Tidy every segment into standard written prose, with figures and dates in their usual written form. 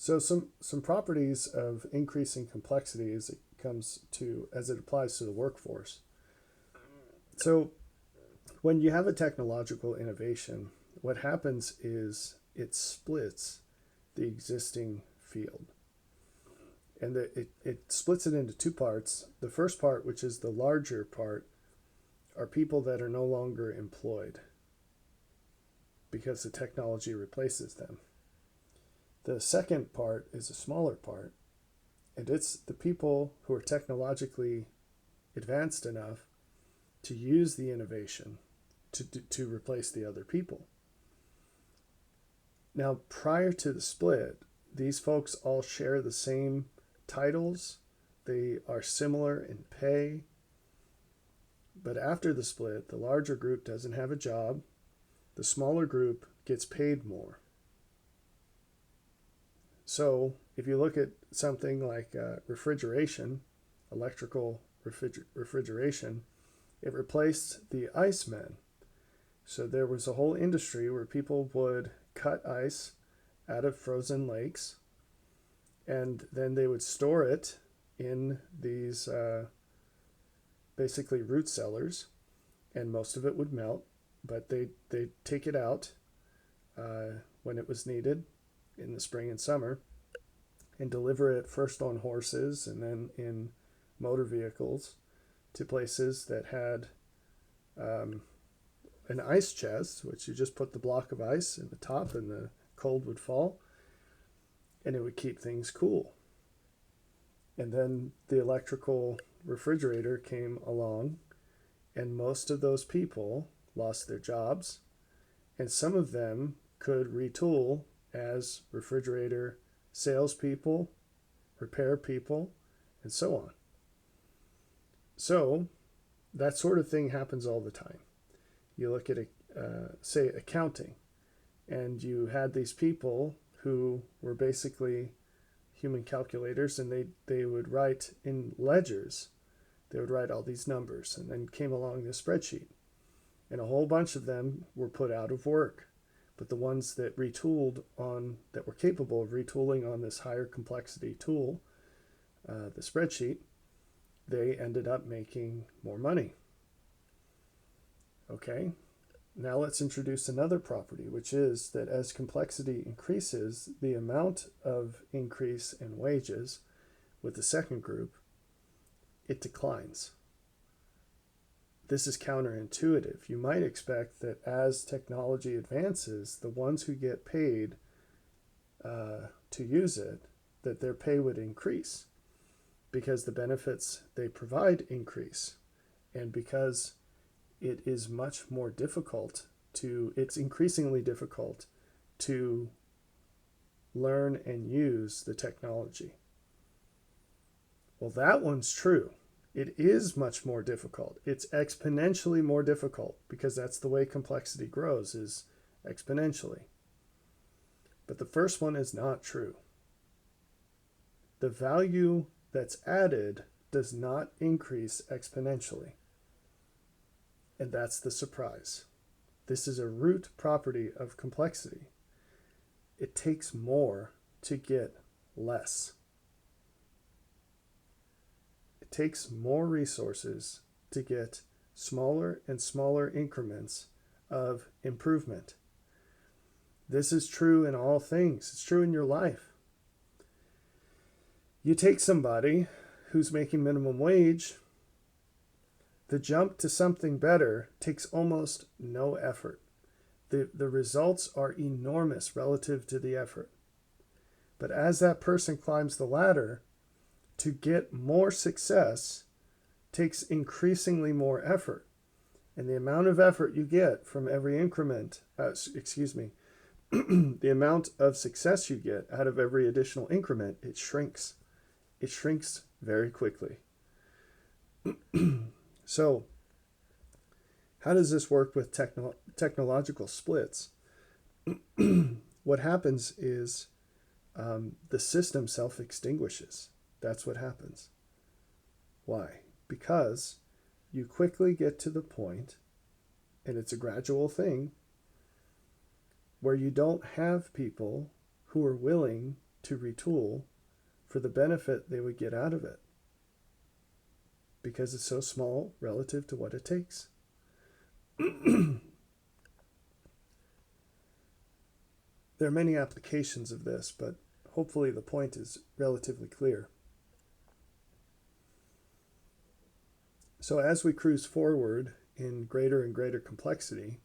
So some properties of increasing complexity as it applies to the workforce. So when you have a technological innovation, what happens is it splits the existing field. And it splits it into two parts. The first part, which is the larger part, are people that are no longer employed because the technology replaces them. The second part is a smaller part, and it's the people who are technologically advanced enough to use the innovation to replace the other people. Now, prior to the split, these folks all share the same titles, they are similar in pay, but after the split, the larger group doesn't have a job, the smaller group gets paid more. So if you look at something like refrigeration, electrical refrigeration, it replaced the icemen. So there was a whole industry where people would cut ice out of frozen lakes, and then they would store it in these basically root cellars, and most of it would melt, but they'd take it out when it was needed in the spring and summer and deliver it first on horses and then in motor vehicles to places that had an ice chest, which you just put the block of ice in the top and the cold would fall and it would keep things cool. And then the electrical refrigerator came along, and most of those people lost their jobs, and some of them could retool as refrigerator salespeople, repair people, and so on. So that sort of thing happens all the time. You look at, say, accounting, and you had these people who were basically human calculators, and they would write in ledgers. They would write all these numbers, and then came along this spreadsheet. And a whole bunch of them were put out of work. But the ones that that were capable of retooling on this higher complexity tool, the spreadsheet, they ended up making more money. Okay, now let's introduce another property, which is that as complexity increases, the amount of increase in wages with the second group, it declines. This is counterintuitive. You might expect that as technology advances, the ones who get paid to use it, that their pay would increase because the benefits they provide increase, and because it's increasingly difficult to learn and use the technology. Well, that one's true. It is much more difficult. It's exponentially more difficult because that's the way complexity grows, is exponentially. But the first one is not true. The value that's added does not increase exponentially. And that's the surprise. This is a root property of complexity. It takes more to get less. It takes more resources to get smaller and smaller increments of improvement. This is true in all things. It's true in your life. You take somebody who's making minimum wage, the jump to something better takes almost no effort. The results are enormous relative to the effort. But as that person climbs the ladder, to get more success takes increasingly more effort. And the amount of effort you get from every increment, the amount of success you get out of every additional increment, it shrinks. It shrinks very quickly. So, how does this work with technological splits? What happens is the system self-extinguishes. That's what happens. Why? Because you quickly get to the point, and it's a gradual thing, where you don't have people who are willing to retool for the benefit they would get out of it because it's so small relative to what it takes. There are many applications of this, but hopefully the point is relatively clear. So as we cruise forward in greater and greater complexity,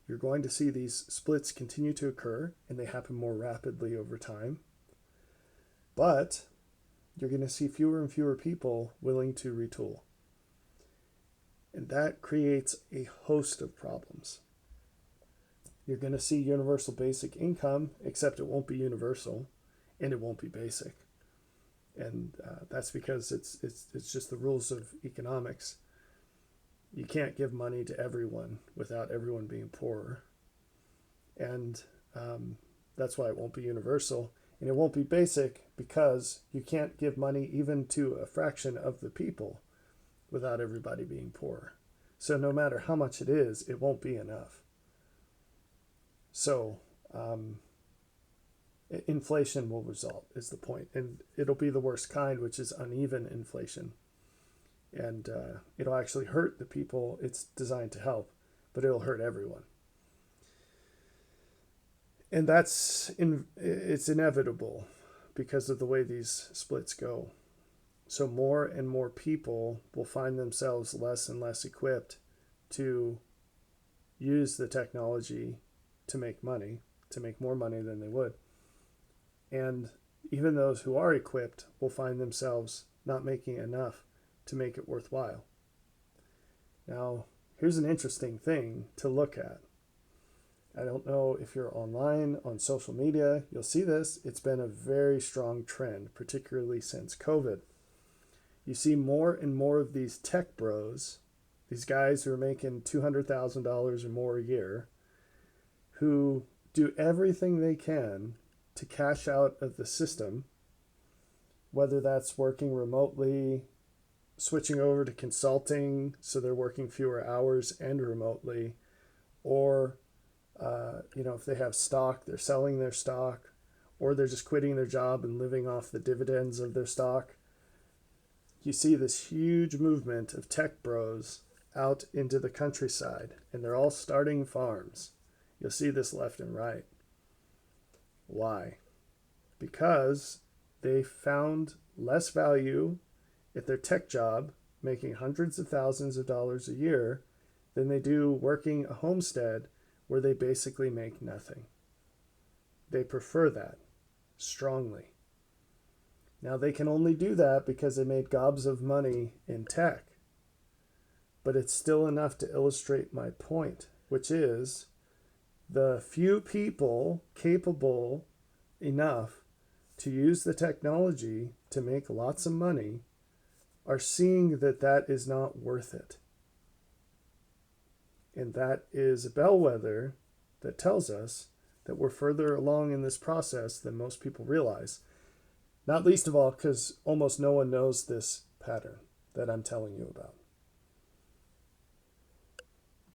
you're going to see these splits continue to occur, and they happen more rapidly over time. But you're going to see fewer and fewer people willing to retool. And that creates a host of problems. You're going to see universal basic income, except it won't be universal and it won't be basic. And that's because it's just the rules of economics. You can't give money to everyone without everyone being poorer. And that's why it won't be universal. And it won't be basic because you can't give money even to a fraction of the people without everybody being poor. So no matter how much it is, it won't be enough. So inflation will result, is the point. And it'll be the worst kind, which is uneven inflation. And it'll actually hurt the people it's designed to help, but it'll hurt everyone. And it's inevitable because of the way these splits go. So more and more people will find themselves less and less equipped to use the technology to make money, to make more money than they would. And even those who are equipped will find themselves not making enough to make it worthwhile. Now, here's an interesting thing to look at. I don't know if you're online, on social media, you'll see this. It's been a very strong trend, particularly since COVID. You see more and more of these tech bros, these guys who are making $200,000 or more a year, who do everything they can to cash out of the system, whether that's working remotely, switching over to consulting so they're working fewer hours and remotely, or if they have stock, they're selling their stock, or they're just quitting their job and living off the dividends of their stock. You see this huge movement of tech bros out into the countryside, and they're all starting farms. You'll see this left and right. Why? Because they found less value at their tech job, making hundreds of thousands of dollars a year, than they do working a homestead where they basically make nothing. They prefer that strongly. Now, they can only do that because they made gobs of money in tech. But it's still enough to illustrate my point, which is the few people capable enough to use the technology to make lots of money are seeing that that is not worth it. And that is a bellwether that tells us that we're further along in this process than most people realize. Not least of all because almost no one knows this pattern that I'm telling you about.